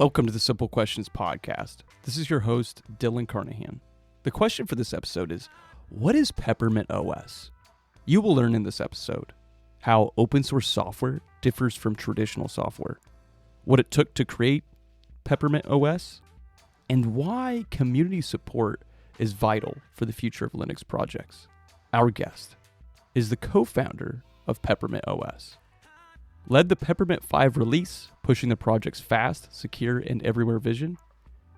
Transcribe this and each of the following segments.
Welcome to the Simple Questions Podcast. This is your host, Dylan Carnahan. The question for this episode is, what is Peppermint OS? You will learn in this episode how open source software differs from traditional software, what it took to create Peppermint OS, and why community support is vital for the future of Linux projects. Our guest is the co-founder of Peppermint OS. Led the Peppermint 5 release, pushing the project's fast, secure, and everywhere vision,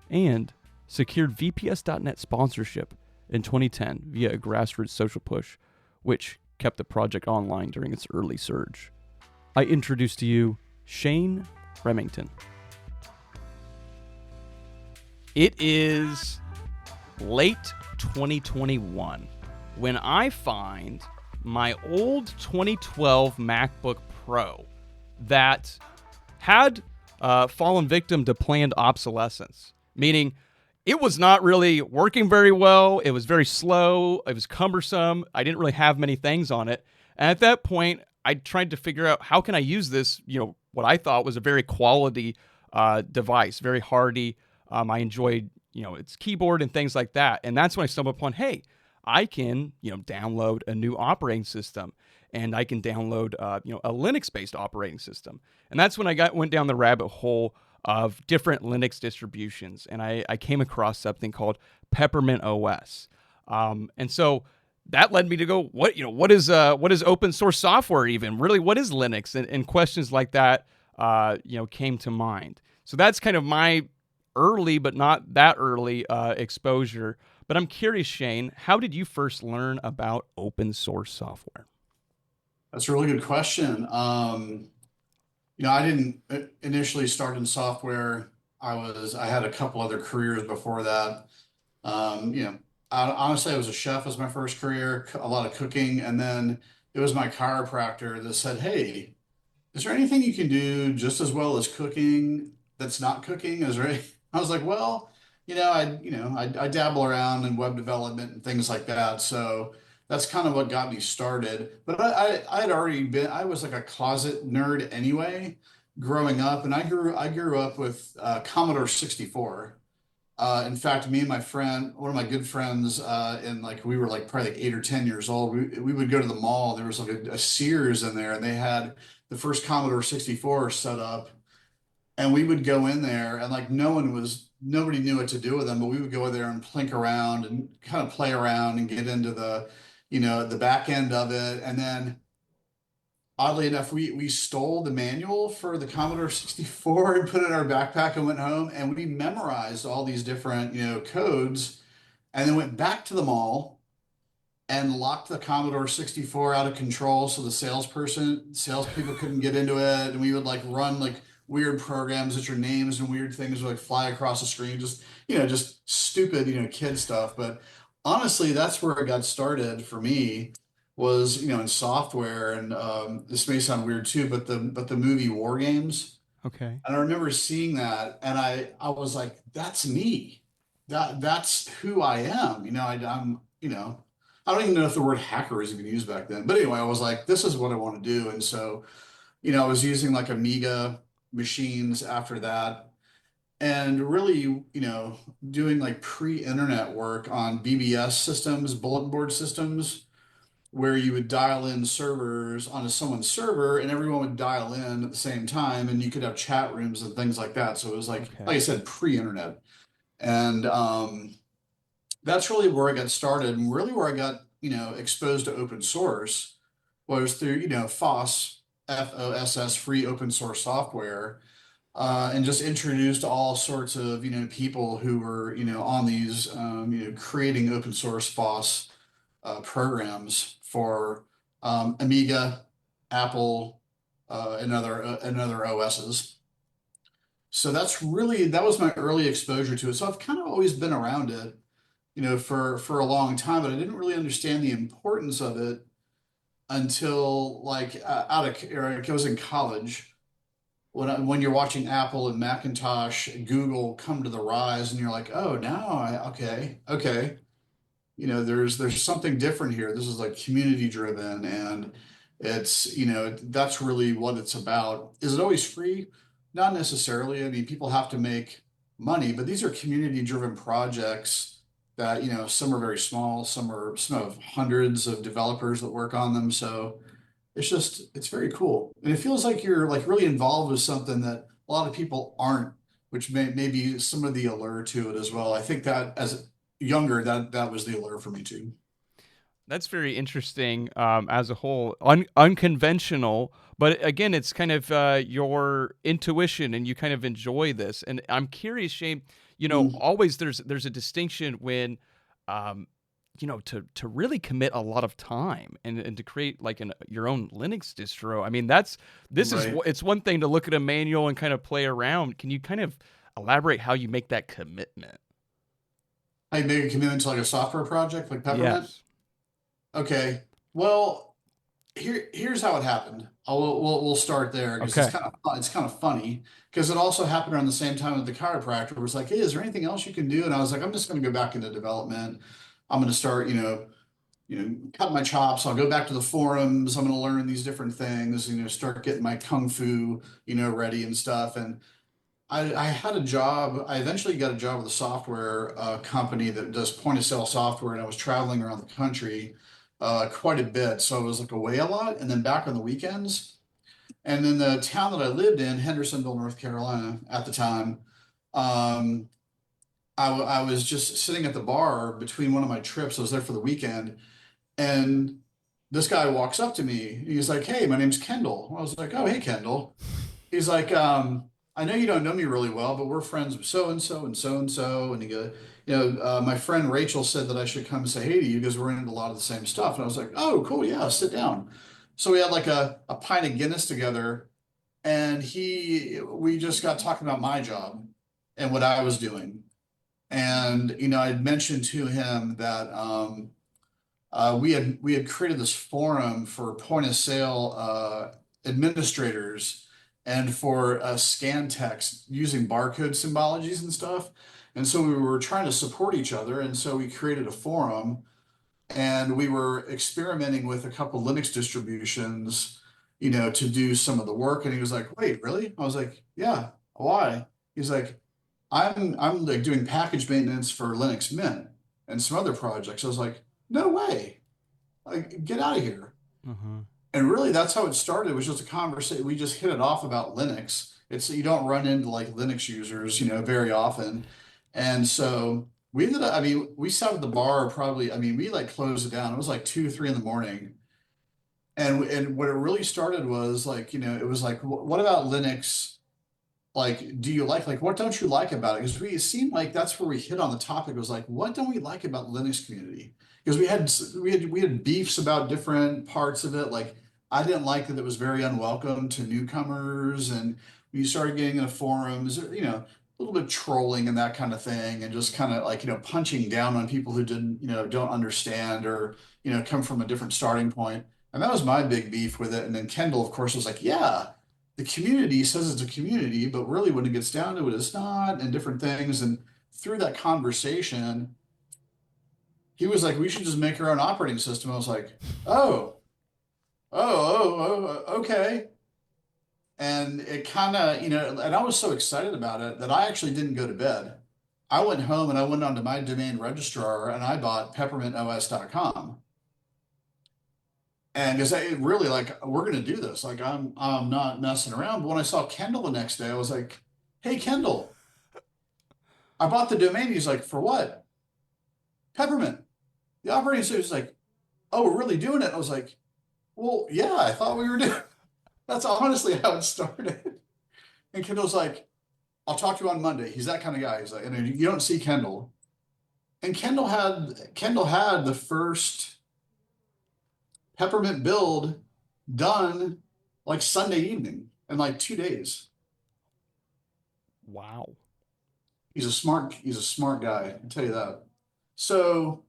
and secured VPS.net sponsorship in 2010 via a grassroots social push, which kept the project online during its early surge. I introduce to you Shane Remington. It is late 2021 when I find my old 2012 MacBook Pro that had fallen victim to planned obsolescence, meaning it was not really working very well. It was very slow. It was cumbersome. I didn't really have many things on it. And at that point, I tried to figure out how can I use this, what I thought was a very quality device, very hardy. I enjoyed, its keyboard and things like that. And that's when I stumbled upon, hey, I can, download a new operating system, and I can download, a Linux-based operating system. And that's when I went down the rabbit hole of different Linux distributions, and I came across something called Peppermint OS. And so that led me to go, what is open source software even? Really, what is Linux? And questions like that, came to mind. So that's kind of my early, but not that early exposure. But I'm curious, Shane, how did you first learn about open source software? That's a really good question. I didn't initially start in software. I had a couple other careers before that. Honestly, I was a chef as my first career, a lot of cooking, and then it was my chiropractor that said, "Hey, is there anything you can do just as well as cooking that's not cooking?" Is there? I was like, "Well, I dabble around in web development and things like that." So that's kind of what got me started. But I was like a closet nerd anyway, growing up, and I grew up with Commodore 64. In fact, me and my friend, one of my good friends, and like we were like probably like 8 or 10 years old. We would go to the mall. There was like a Sears in there, and they had the first Commodore 64 set up, and we would go in there, and like nobody knew what to do with them, but we would go in there and plink around and kind of play around and get into the back end of it. And then oddly enough, we stole the manual for the Commodore 64 and put it in our backpack and went home, and we memorized all these different, codes, and then went back to the mall and locked the Commodore 64 out of control so the salespeople couldn't get into it. And we would like run like weird programs that your names and weird things would like fly across the screen, just stupid, kid stuff. But honestly, that's where it got started for me was, in software. And this may sound weird too, but the movie War Games. Okay. And I remember seeing that, and I was like, that's me. That's who I am. I don't even know if the word hacker was even used back then. But anyway, I was like, this is what I want to do. And so, I was using like Amiga machines after that, and really, doing like pre-internet work on BBS systems, bulletin board systems, where you would dial in servers onto someone's server and everyone would dial in at the same time, and you could have chat rooms and things like that. So it was like I Okay. said, pre-internet. And that's really where I got started, and really where I got, exposed to open source was through, FOSS, FOSS, free open source software, and just introduced all sorts of, people who were, on these, creating open source FOSS programs for Amiga, Apple, and other OSs. So that was my early exposure to it. So I've kind of always been around it, for a long time, but I didn't really understand the importance of it until like I was in college when you're watching Apple and Macintosh, Google come to the rise, and you're like, oh, okay, there's something different here. This is like community driven, and that's really what it's about. Is it always free? Not necessarily. I mean, people have to make money, but these are community-driven projects that, some are very small, some have hundreds of developers that work on them. So it's very cool. And it feels like you're like really involved with something that a lot of people aren't, which may be some of the allure to it as well. I think that as younger, that was the allure for me too. That's very interesting as a whole. Unconventional, but again, it's kind of your intuition, and you kind of enjoy this. And I'm curious, Shane. Mm, Always there's a distinction when, um, to really commit a lot of time and to create like your own Linux distro. I mean, right. it's one thing to look at a manual and kind of play around. Can you kind of elaborate how you make that commitment? I make a commitment to like a software project like Peppermint. Yes. Okay. Well, here's how it happened. We'll start there because Okay. it's kind of funny because it also happened around the same time with the chiropractor. It was like, hey, is there anything else you can do? And I was like, I'm just going to go back into development. I'm going to start, cut my chops. I'll go back to the forums. I'm going to learn these different things. Start getting my kung fu, ready and stuff. And I had a job. I eventually got a job with a software company that does point of sale software, and I was traveling around the country quite a bit. So I was like away a lot, and then back on the weekends. And in the town that I lived in, Hendersonville, North Carolina, at the time, um, I was just sitting at the bar between one of my trips. I was there for the weekend, and this guy walks up to me. He's like, "Hey, my name's Kendall." I was like, "Oh, hey, Kendall." He's like, I know you don't know me really well, but we're friends with so and so and so and so. And he goes, my friend Rachel said that I should come say hey to you because we're into a lot of the same stuff. And I was like, oh, cool, yeah, sit down. So we had like a pint of Guinness together, and we just got talking about my job and what I was doing. And I'd mentioned to him that we had created this forum for point of sale administrators and for scan text using barcode symbologies and stuff. And so we were trying to support each other. And so we created a forum and we were experimenting with a couple Linux distributions, to do some of the work. And he was like, wait, really? I was like, yeah, why? He's like, I'm like doing package maintenance for Linux Mint and some other projects. I was like, no way. Like, get out of here. Uh-huh. And really, that's how it started. It was just a conversation. We just hit it off about Linux. It's you don't run into like Linux users, very often. And so we ended up, I mean, we sat at the bar probably, I mean, we like closed it down. It was like 2, 3 in the morning. And what it really started was like, it was like, what about Linux? Like, do you like what don't you like about it? Because it seemed like that's where we hit on the topic. It was like, what don't we like about Linux community? Because we had beefs about different parts of it. Like, I didn't like that it was very unwelcome to newcomers, and when you started getting in the forums, a little bit trolling and that kind of thing, and just kind of like punching down on people who didn't don't understand or come from a different starting point. And that was my big beef with it. And then Kendall, of course, was like, yeah, the community says it's a community, but really when it gets down to it, it's not, and different things. And through that conversation, he was like, we should just make our own operating system. I was like, oh, okay. And it kind of, and I was so excited about it that I actually didn't go to bed. I went home and I went onto my domain registrar and I bought peppermintos.com. And because I really like, we're going to do this. Like, I'm not messing around. But when I saw Kendall the next day, I was like, hey, Kendall, I bought the domain. He's like, for what? Peppermint. The operating system is like, oh, we're really doing it. I was like, well, yeah, I thought we were doing. That's honestly how it started. And Kendall's like, I'll talk to you on Monday. He's that kind of guy. He's like, and you don't see Kendall. And Kendall had the first Peppermint build done like Sunday evening in like 2 days. Wow. He's a smart guy, I'll tell you that. So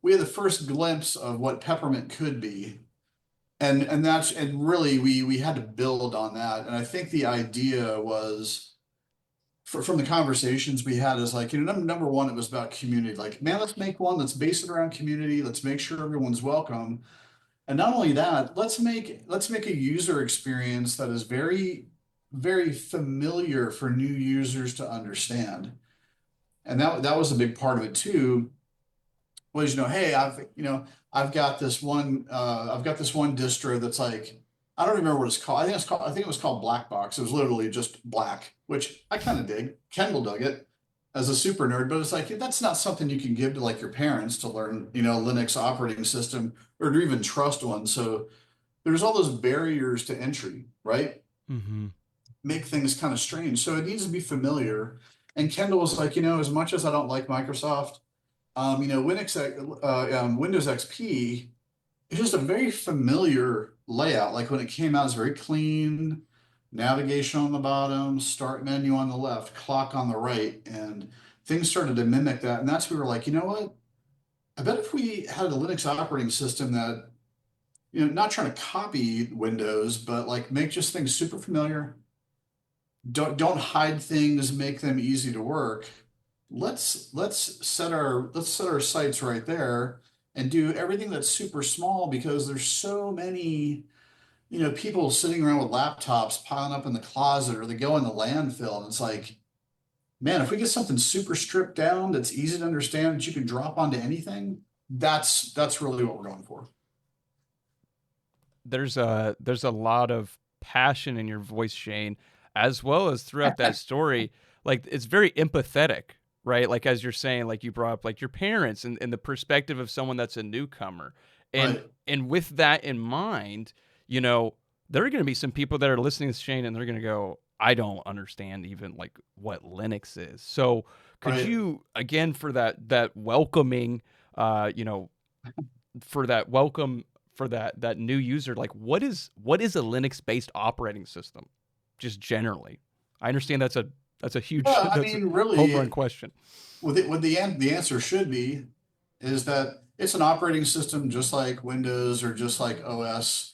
we had the first glimpse of what Peppermint could be. And really we had to build on that. And I think the idea was from the conversations we had is like, number one, it was about community. Like, man, let's make one that's based around community. Let's make sure everyone's welcome. And not only that, let's make a user experience that is very, very familiar for new users to understand. And that was a big part of it too, was, hey, I've got this one distro that's like, I don't remember what it's called. I think it was called Black Box. It was literally just black, which I kind of dig. Kendall dug it as a super nerd, but it's like that's not something you can give to like your parents to learn, Linux operating system or to even trust one. So there's all those barriers to entry, right? Hmm. Make things kind of strange. So it needs to be familiar. And Kendall was like, as much as I don't like Microsoft, Windows XP is just a very familiar layout. Like when it came out, it's very clean, navigation on the bottom, start menu on the left, clock on the right, and things started to mimic that. And that's we were like, you know what? I bet if we had a Linux operating system that, not trying to copy Windows, but like make just things super familiar, don't hide things, make them easy to work. Let's set our sights right there and do everything that's super small because there's so many, people sitting around with laptops piling up in the closet or they go in the landfill. And it's like, man, if we get something super stripped down that's easy to understand that you can drop onto anything, that's really what we're going for. There's a lot of passion in your voice, Shane, as well as throughout that story. Like it's very empathetic, right? Like as you're saying, like you brought up like your parents and the perspective of someone that's a newcomer. And Right. and with that in mind, you know, there are gonna be some people that are listening to Shane and they're gonna go, I don't understand even like what Linux is. So could Right. you again for that welcoming you know, for that welcome for that new user, like what is a Linux based operating system just generally? I understand that's a huge Yeah, I that's a mean, home run really, question. the answer should be is that it's an operating system just like Windows or just like OS.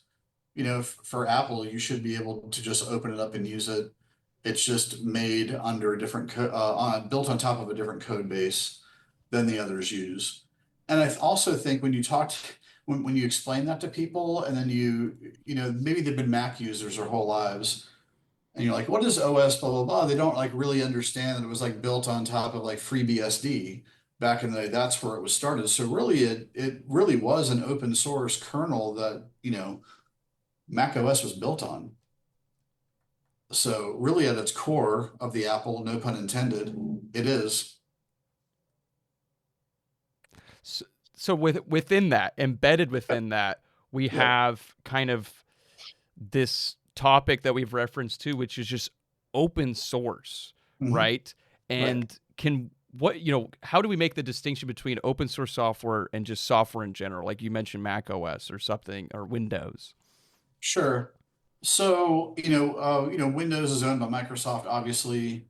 For Apple, you should be able to just open it up and use it. It's just made under a different built on top of a different code base than the others use. And I also think when you when you explain that to people, and then maybe they've been Mac users their whole lives, and you're like, what is OS, blah, blah, blah. They don't like really understand that it was like built on top of like FreeBSD back in the day. That's where it was started. So really it really was an open source kernel that, Mac OS was built on. So really at its core of the Apple, no pun intended, it is. So, so within that, embedded within that, we Yep. have kind of this topic that we've referenced to, which is just open source, Hmm. right? Right. And can what how do we make the distinction between open source software and just software in general? Like you mentioned Mac OS or something or Windows. Sure. So, Windows is owned by Microsoft, obviously.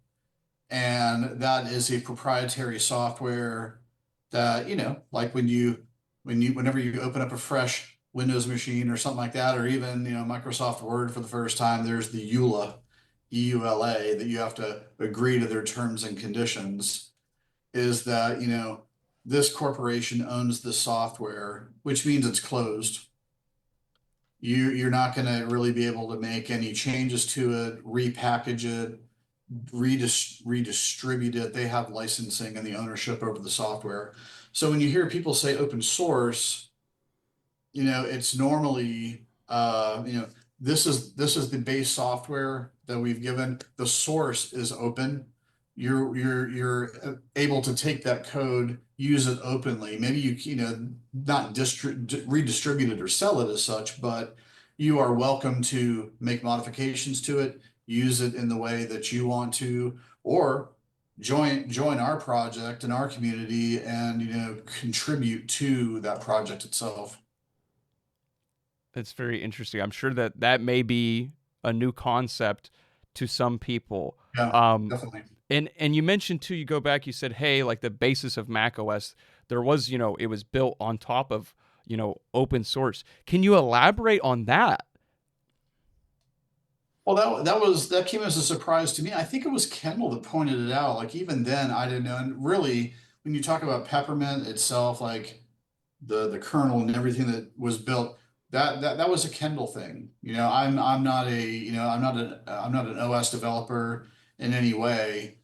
And that is a proprietary software that, like whenever you open up a fresh Windows machine or something like that, or even, Microsoft Word for the first time, there's the EULA, EULA, that you have to agree to their terms and conditions, is that, this corporation owns the software, which means it's closed. You're not going to really be able to make any changes to it, repackage it, redistribute it. They have licensing and the ownership over the software. So when you hear people say open source, it's normally, this is the base software that we've given. The source is open. You're able to take that code, use it openly. Maybe not redistribute it or sell it as such, but you are welcome to make modifications to it, use it in the way that you want to, or join our project and our community and contribute to that project itself. It's very interesting. I'm sure that that may be a new concept to some people. Yeah, Um, definitely. and you mentioned too. You go back. You said, hey, like the basis of Mac OS, there was it was built on top of open source. Can you elaborate on that? Well, that came as a surprise to me. I think it was Kendall that pointed it out. Like even then, I didn't know. And really, when you talk about Peppermint itself, like the kernel and everything that was built, that was a Kendall thing. I'm not a I'm not an OS developer in any way,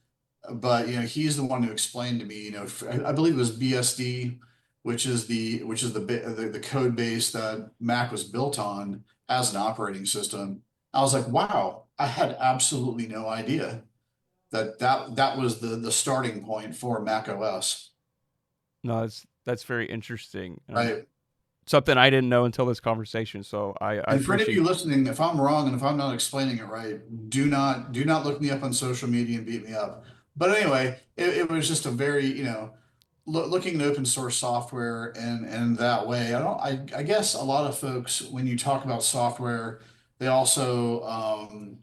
but he's the one who explained to me, I believe it was BSD, which is the code base that Mac was built on as an operating system. I was like, wow, I had absolutely no idea that was the starting point for Mac OS. No, that's very interesting. Right. Something I didn't know until this conversation. So I And for any of appreciate. you listening, if I'm wrong and if I'm not explaining it right, do not look me up on social media and beat me up. But anyway, it was just a very, looking at open source software and that way. I guess a lot of folks, when you talk about software, they also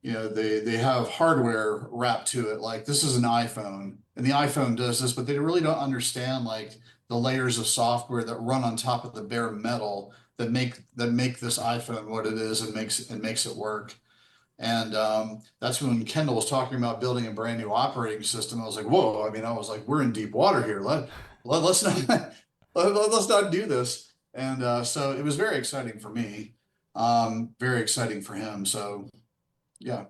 they have hardware wrapped to it. Like this is an iPhone, and the iPhone does this, but they really don't understand like the layers of software that run on top of the bare metal that make this iPhone what it is and makes it work. And that's when Kendall was talking about building a brand new operating system. I was like, whoa! I mean, I was like, we're in deep water here. Let's not let's not do this. And so it was very exciting for me, very exciting for him. So yeah.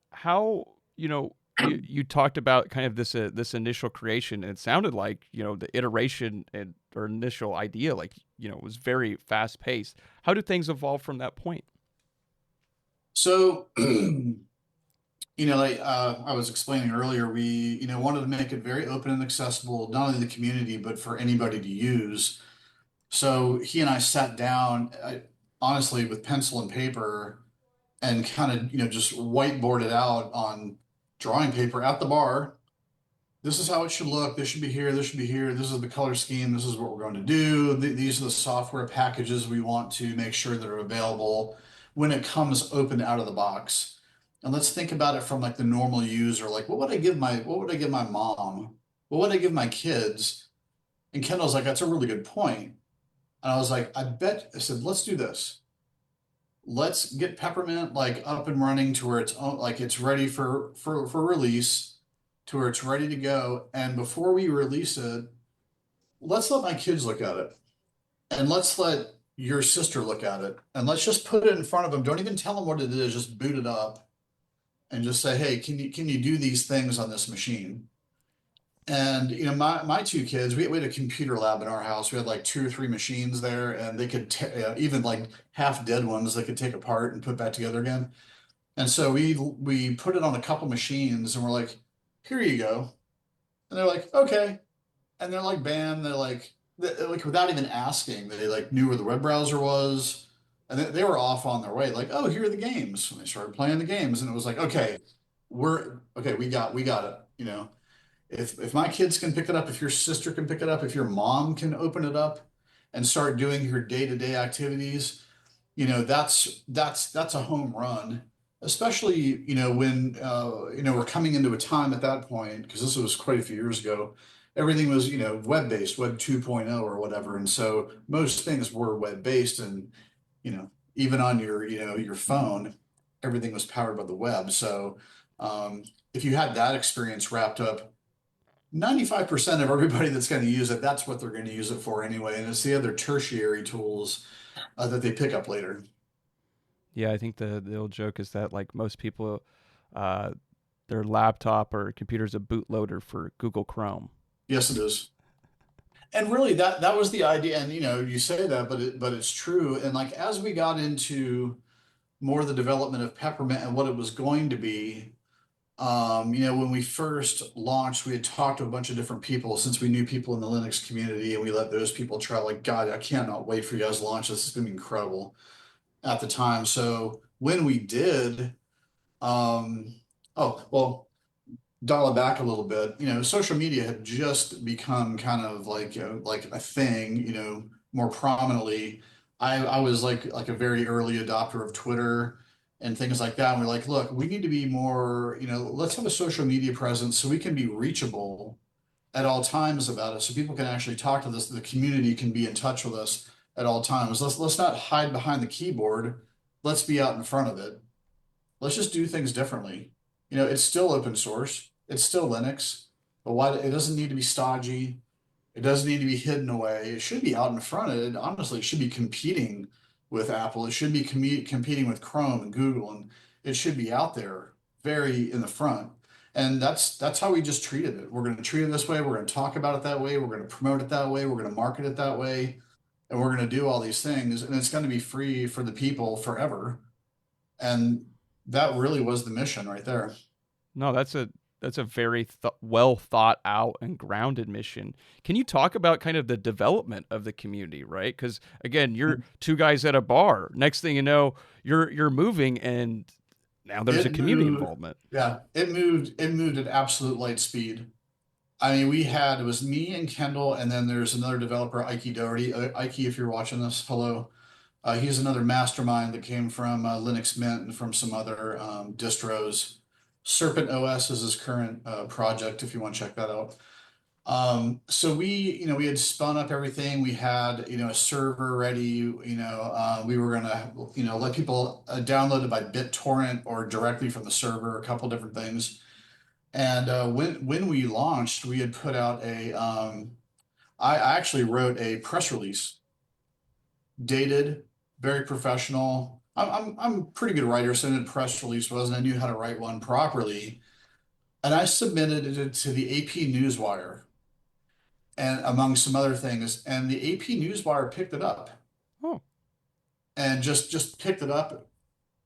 How you talked about kind of this initial creation, and it sounded like the iteration and or initial idea like was very fast paced. How do things evolve from that point? So, like I was explaining earlier, we, wanted to make it very open and accessible, not only to the community, but for anybody to use. So he and I sat down, honestly, with pencil and paper and kind of, just whiteboarded out on drawing paper at the bar. This is how it should look. This should be here. This should be here. This is the color scheme. This is what we're going to do. These are the software packages we want to make sure that are available when it comes open out of the box. And let's think about it from like the normal user. Like, what would I give my mom? What would I give my kids? And Kendall's like, that's a really good point. And I was like, I said, let's do this. Let's get Peppermint like up and running to where it's ready for release, to where it's ready to go. And before we release it, let's let my kids look at it, and let's let your sister look at it, and let's just put it in front of them. Don't even tell them what it is. Just boot it up and just say, hey, can you do these things on this machine? And my two kids, we had a computer lab in our house. We had like two or three machines there, and they could even like half dead ones they could take apart and put back together again. And so we put it on a couple machines, and we're like, here you go. And they're like, okay. And they're like, bam. They're like without even asking, they like knew where the web browser was, and they were off on their way. Like, oh, here are the games. And they started playing the games, and it was like, okay, we're okay. We got it. If my kids can pick it up, if your sister can pick it up, if your mom can open it up and start doing her day-to-day activities, that's a home run. Especially, when we're coming into a time at that point, because this was quite a few years ago, everything was, web-based, Web 2.0 or whatever. And so most things were web-based, and, even on your phone, everything was powered by the web. So if you had that experience wrapped up, 95% of everybody that's going to use it, that's what they're going to use it for anyway. And it's the other tertiary tools that they pick up later. Yeah, I think the old joke is that like most people, uh, their laptop or computer is a bootloader for Google Chrome. Yes, it is. And really, that was the idea. And you say that, but it's true. And like as we got into more of the development of Peppermint and what it was going to be, when we first launched, we had talked to a bunch of different people since we knew people in the Linux community, and we let those people try. Like, God, I cannot wait for you guys to launch this. It's gonna be incredible at the time. So when we did, oh well, dial it back a little bit. Social media had just become kind of like a thing. More prominently. I was like a very early adopter of Twitter and things like that. And we're like, look, we need to be more. Let's have a social media presence so we can be reachable at all times about it, so people can actually talk to us. The community can be in touch with us at all times. Let's not hide behind the keyboard. Let's be out in front of it. Let's just do things differently. It's still open source. It's still Linux, but why it doesn't need to be stodgy. It doesn't need to be hidden away. It should be out in front of it. Honestly, it should be competing. with Apple. It should be competing with Chrome and Google, and it should be out there very in the front. And that's how we just treated it. We're going to treat it this way. We're going to talk about it that way. We're going to promote it that way. We're going to market it that way. And we're going to do all these things. And it's going to be free for the people forever. And that really was the mission right there. No, that's a very well thought out and grounded mission. Can you talk about kind of the development of the community, right? Because again, you're two guys at a bar. Next thing you know, you're moving, and now there's a community involvement. Yeah, it moved at absolute light speed. I mean, it was me and Kendall, and then there's another developer, Ike Doherty. Ike, if you're watching this, hello. He's another mastermind that came from Linux Mint and from some other distros. Serpent OS is his current project, if you want to check that out. So we had spun up everything. We had, a server ready. We were gonna, let people download it by BitTorrent or directly from the server, a couple different things. And when we launched, we had put out I actually wrote a press release, dated, very professional. I'm a pretty good writer, so I did press release wasn't. I knew how to write one properly, and I submitted it to the AP Newswire, and among some other things, and the AP Newswire picked it up, Oh, and just picked it up,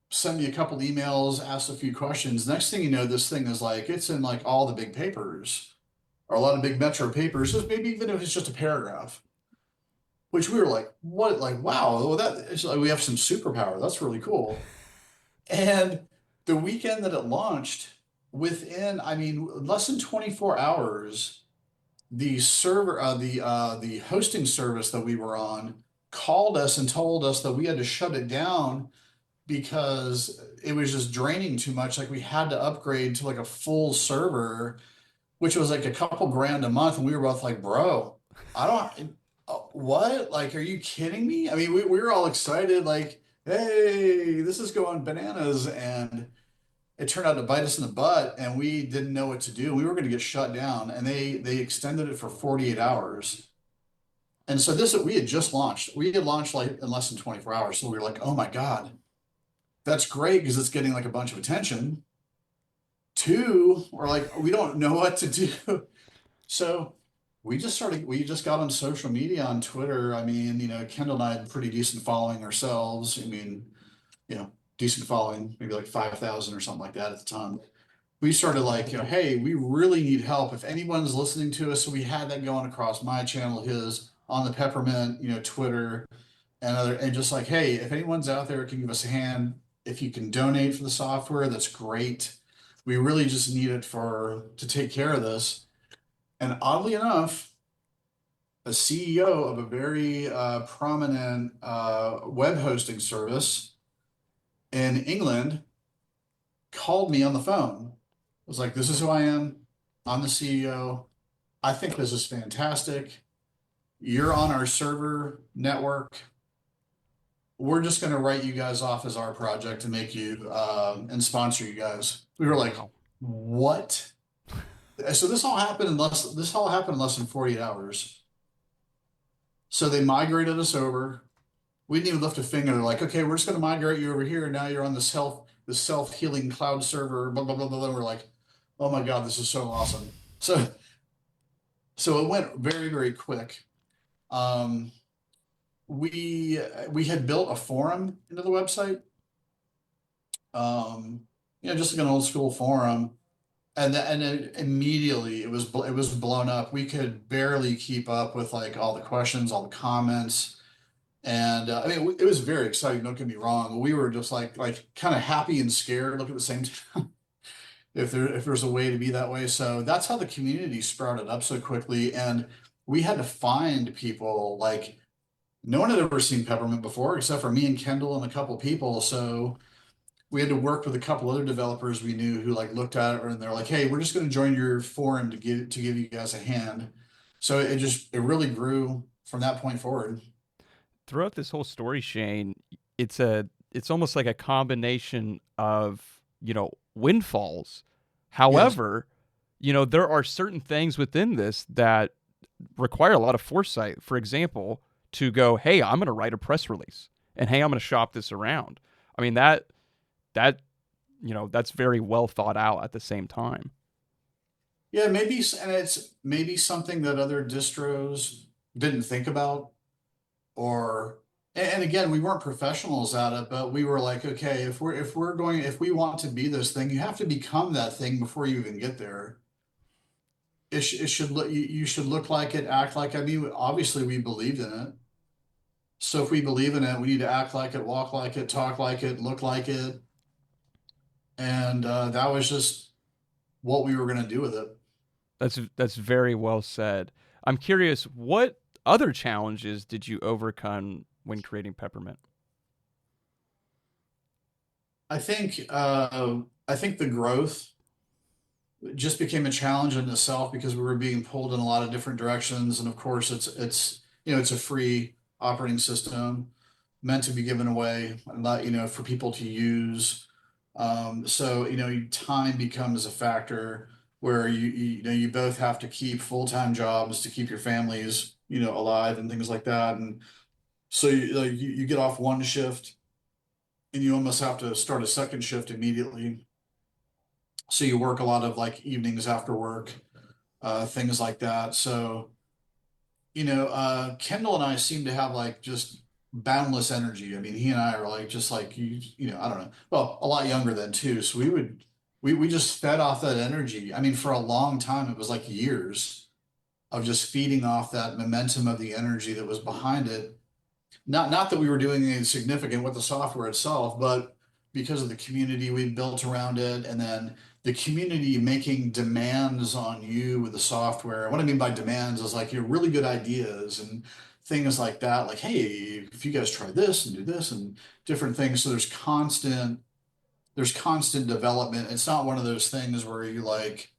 sent me a couple emails, asked a few questions. Next thing you know, this thing is like it's in like all the big papers, or a lot of big metro papers, just maybe even if it's just a paragraph. Which we were like, what? Like, wow, well, it's like we have some superpower. That's really cool. And the weekend that it launched, within, I mean, less than 24 hours, the hosting service that we were on called us and told us that we had to shut it down because it was just draining too much. Like we had to upgrade to like a full server, which was like a couple grand a month. And we were both like, bro, I don't, what? Like, are you kidding me? I mean, we were all excited, like, hey, this is going bananas. And it turned out to bite us in the butt, and we didn't know what to do. We were going to get shut down, and they extended it for 48 hours. And so we had just launched. We had launched like in less than 24 hours. So we were like, oh my God, that's great because it's getting like a bunch of attention. Two, we're like, we don't know what to do. So we just got on social media on Twitter. I mean, Kendall and I had pretty decent following ourselves. I mean, decent following, maybe like 5,000 or something like that at the time. We started like, hey, we really need help. If anyone's listening to us, so we had that going across my channel, his, on the Peppermint, Twitter and just like, hey, if anyone's out there can give us a hand, if you can donate for the software, that's great. We really just need it to take care of this. And oddly enough, a CEO of a very prominent web hosting service in England called me on the phone. Was like, this is who I am. I'm the CEO. I think this is fantastic. You're on our server network. We're just going to write you guys off as our project to make you and sponsor you guys. We were like, what? So this all happened in less than 48 hours. So they migrated us over. We didn't even lift a finger. They're like, okay, we're just going to migrate you over here. And now you're on the self-healing cloud server, blah, blah, blah, blah. We're like, oh my God, this is so awesome. So it went very, very quick. We had built a forum into the website. Just like an old school forum. And then immediately it was blown up. We could barely keep up with like all the questions, all the comments. And I mean, it was very exciting. Don't get me wrong. We were just like kind of happy and scared, look at the same time, if there's a way to be that way. So that's how the community sprouted up so quickly. And we had to find people like no one had ever seen Peppermint before, except for me and Kendall and a couple people. So we had to work with a couple other developers we knew who like looked at it and they're like, hey, we're just going to join your forum to give you guys a hand. So it really grew from that point forward. Throughout this whole story, Shane, it's almost like a combination of, windfalls. However, there are certain things within this that require a lot of foresight. For example, to go, hey, I'm going to write a press release. and hey, I'm going to shop this around. I mean that that's very well thought out at the same time. Yeah, and it's maybe something that other distros didn't think about, or, and again, we weren't professionals at it, but we were like, okay, if we want to be this thing, you have to become that thing before you even get there. It should look, you should look like it, act like, I mean, obviously we believed in it. So if we believe in it, we need to act like it, walk like it, talk like it, look like it. And that was just what we were going to do with it. That's very well said. I'm curious, what other challenges did you overcome when creating Peppermint? I think the growth just became a challenge in itself because we were being pulled in a lot of different directions. And of course, it's a free operating system meant to be given away, not, for people to use. So, time becomes a factor where you both have to keep full-time jobs to keep your families, alive and things like that. And so you get off one shift and you almost have to start a second shift immediately. So you work a lot of like evenings after work, things like that. So, Kendall and I seem to have like just boundless energy. I mean, he and I are like just like I don't know. Well, a lot younger than too. So we just fed off that energy. I mean, for a long time, it was like years of just feeding off that momentum of the energy that was behind it. Not that we were doing anything significant with the software itself, but because of the community we built around it, and then the community making demands on you with the software. And what I mean by demands is like your really good ideas and things like that. Like, hey, if you guys try this and do this and different things. So there's constant development. It's not one of those things where you like,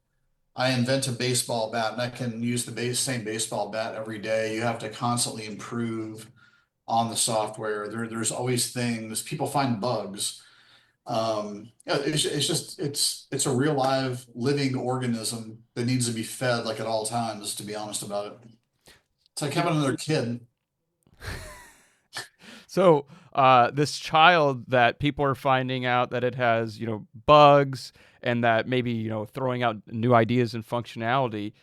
I invent a baseball bat and I can use the same baseball bat every day. You have to constantly improve on the software. There's always things. People find bugs. Yeah, it's just it's a real live living organism that needs to be fed like at all times. To be honest about it, it's like having another kid. So this child that people are finding out that it has, bugs and that maybe, throwing out new ideas and functionality,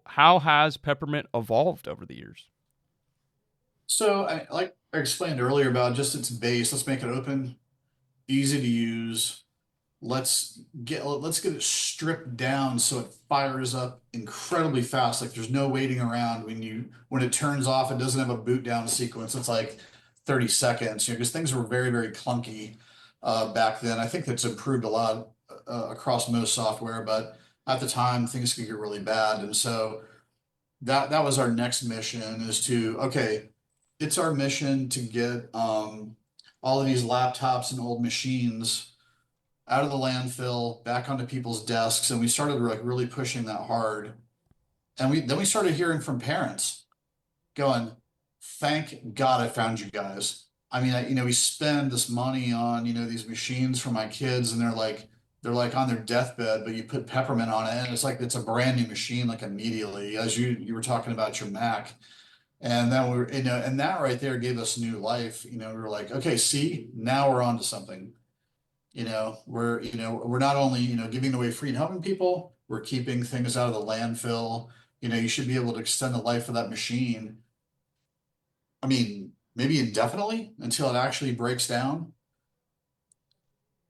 how has Peppermint evolved over the years? So like I explained earlier about just its base. Let's make it open, easy to use. Let's get it stripped down so it fires up incredibly fast. Like there's no waiting around when it turns off. It doesn't have a boot down sequence. It's like 30 seconds. Because things were very very clunky back then. I think that's improved a lot across most software, but at the time things could get really bad. And so that was our next mission is to okay, it's our mission to get all of these laptops and old machines out of the landfill, back onto people's desks, and we started like really pushing that hard. And we started hearing from parents going, "Thank God I found you guys." I mean, we spend this money on these machines for my kids, and they're like on their deathbed, but you put Peppermint on it, and it's like it's a brand new machine like immediately, as you were talking about your Mac. And then and that right there gave us new life. We were like, okay, see, now we're on to something. We're not only, giving away free and helping people, we're keeping things out of the landfill. You should be able to extend the life of that machine. I mean, maybe indefinitely until it actually breaks down.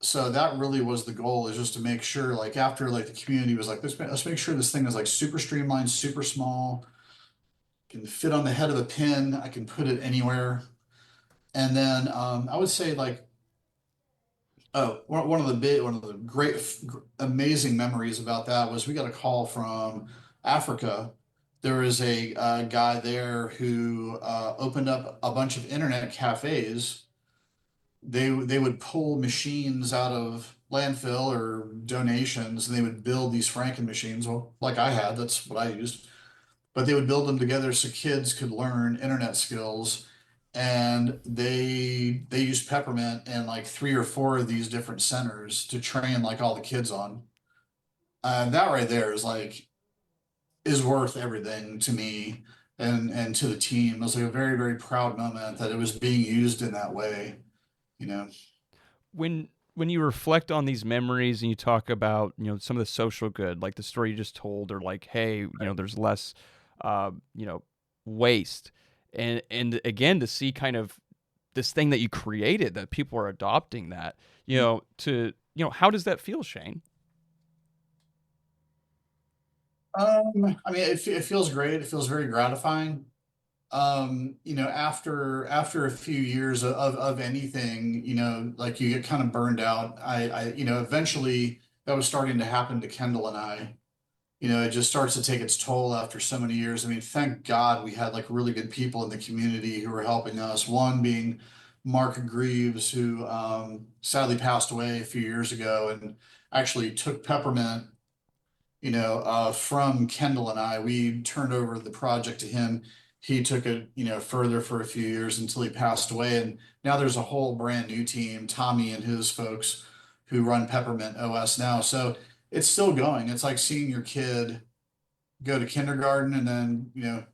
So that really was the goal, is just to make sure, like after like the community was like, let's make sure this thing is like super streamlined, super small, can fit on the head of a pin. I can put it anywhere. And then I would say like, oh, one of the great, amazing memories about that was we got a call from Africa. There was a guy there who opened up a bunch of internet cafes. They would pull machines out of landfill or donations, and they would build these Franken machines. Well, like I had, that's what I used. But they would build them together so kids could learn internet skills. And they used Peppermint in like three or four of these different centers to train like all the kids on. And that right there is worth everything to me. and to the team. It was like a very, very proud moment that it was being used in that way, you know. When you reflect on these memories and you talk about some of the social good, like the story you just told, or like, hey, there's less uh, you know waste, and again, to see kind of this thing that you created, that people are adopting that, to how does that feel, Shane? I mean, it feels great. It feels very gratifying. After a few years of anything, like you get kind of burned out. Eventually that was starting to happen to Kendall and I. It just starts to take its toll after so many years. I mean, thank God we had like really good people in the community who were helping us. One being Mark Greaves, who sadly passed away a few years ago and actually took Peppermint, from Kendall and I. We turned over the project to him. He took it, further for a few years until he passed away. And now there's a whole brand new team, Tommy and his folks, who run Peppermint OS now. So it's still going. It's like seeing your kid go to kindergarten and then,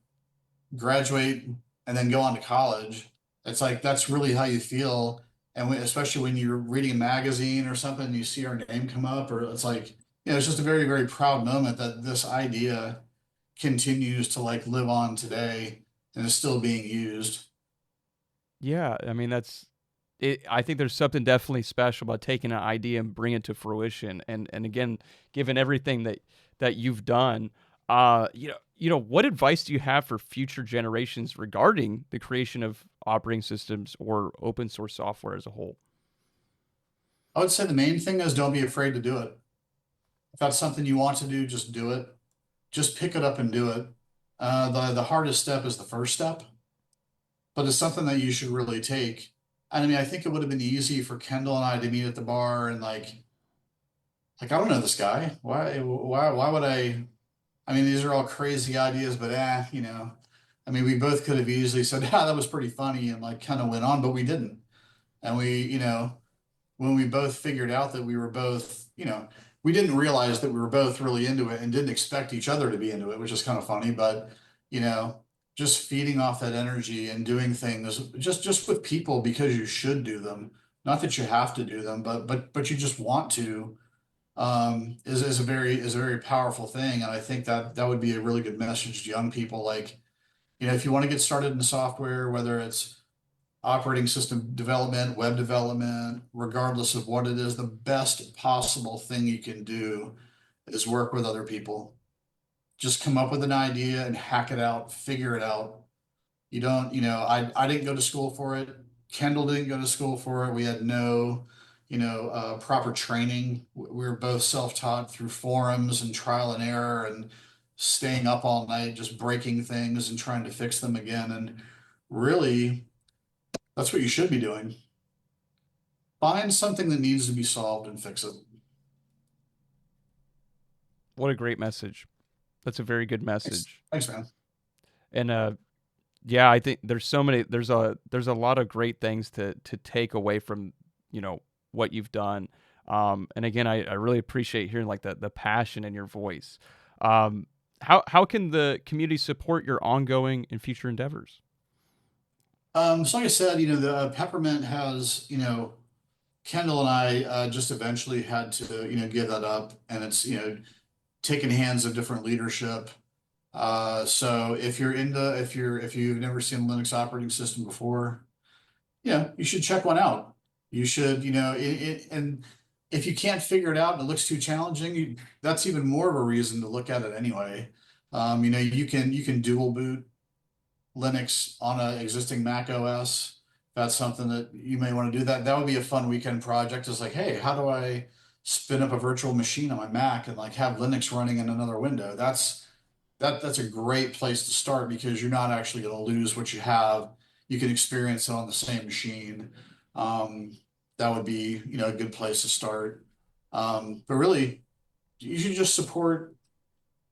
graduate and then go on to college. It's like that's really how you feel. And especially when you're reading a magazine or something, you see our name come up, or it's like, it's just a very, very proud moment that this idea continues to like live on today and is still being used. Yeah, I mean, that's it. I think there's something definitely special about taking an idea and bringing it to fruition. And again, given everything that you've done, what advice do you have for future generations regarding the creation of operating systems or open source software as a whole? I would say the main thing is don't be afraid to do it. If that's something you want to do, just do it. Just pick it up and do it. The hardest step is the first step, but it's something that you should really take. And I mean, I think it would have been easy for Kendall and I to meet at the bar and I don't know this guy. Why would I? I mean, these are all crazy ideas, but I mean, we both could have easily said, "Yeah, that was pretty funny," and like kind of went on, but we didn't. And when we both figured out that we were both, we didn't realize that we were both really into it and didn't expect each other to be into it, which is kind of funny. But you know, just feeding off that energy and doing things just with people because you should do them, not that you have to do them, but you just want to, is a very powerful thing. And I think that that would be a really good message to young people. Like, if you want to get started in software, whether it's operating system development, web development, regardless of what it is, the best possible thing you can do is work with other people. Just come up with an idea and hack it out, figure it out. You don't, I didn't go to school for it. Kendall didn't go to school for it. We had no, proper training. We were both self-taught through forums and trial and error and staying up all night, just breaking things and trying to fix them again. And really, that's what you should be doing. Find something that needs to be solved and fix it. What a great message. That's a very good Thanks, message. thanks, man. And yeah, I think there's a lot of great things to take away from what you've done. And again, I really appreciate hearing like the passion in your voice. How can the community support your ongoing and future endeavors? So like I said, the Peppermint has, Kendall and I just eventually had to, give that up, and it's, taken hands of different leadership. So if you've never seen a Linux operating system before, you should check one out. You should, and if you can't figure it out and it looks too challenging, that's even more of a reason to look at it anyway. You can dual boot Linux on an existing Mac OS. That's something that you may want to do. That would be a fun weekend project. Is like, hey, how do I spin up a virtual machine on my Mac and like have Linux running in another window? That's a great place to start because you're not actually going to lose what you have. You can experience it on the same machine. Um, that would be, a good place to start. But really, you should just support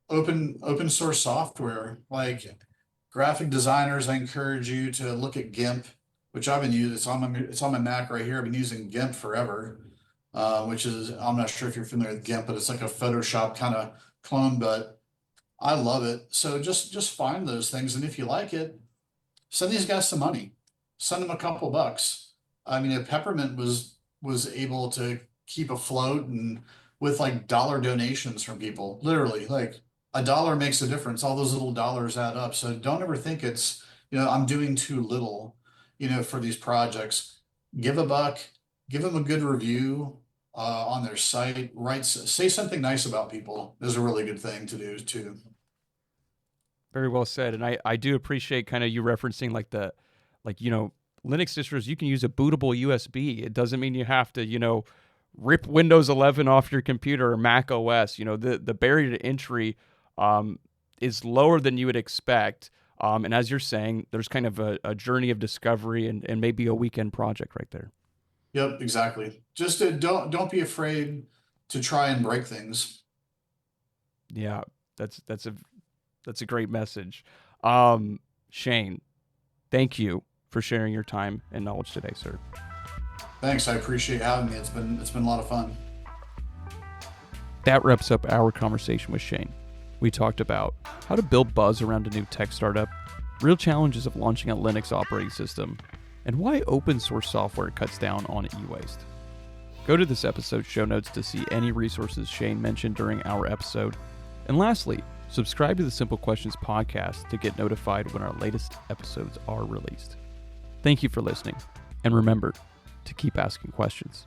open source software. Like graphic designers, I encourage you to look at GIMP, which I've been using. It's on my Mac right here. I've been using GIMP forever, which is, I'm not sure if you're familiar with GIMP, but it's like a Photoshop kind of clone, but I love it. So just find those things, and if you like it, send these guys some money. Send them a couple bucks. I mean, if Peppermint was able to keep afloat and with like dollar donations from people, literally, like a dollar makes a difference. All those little dollars add up. So don't ever think it's, I'm doing too little, for these projects. Give a buck, give them a good review on their site, say something nice about people is a really good thing to do too. Very well said. And I do appreciate kind of you referencing Linux distros, you can use a bootable USB. It doesn't mean you have to, rip Windows 11 off your computer or Mac OS. The barrier to entry is lower than you would expect. And as you're saying, there's kind of a journey of discovery and maybe a weekend project right there. Yep, exactly. Just don't be afraid to try and break things. Yeah, that's a great message. Shane, thank you for sharing your time and knowledge today, sir. Thanks, I appreciate having me. It's been a lot of fun. That wraps up our conversation with Shane. We talked about how to build buzz around a new tech startup, real challenges of launching a Linux operating system, and why open source software cuts down on e-waste. Go to this episode's show notes to see any resources Shane mentioned during our episode. And lastly, subscribe to the Simple Questions podcast to get notified when our latest episodes are released. Thank you for listening, and remember to keep asking questions.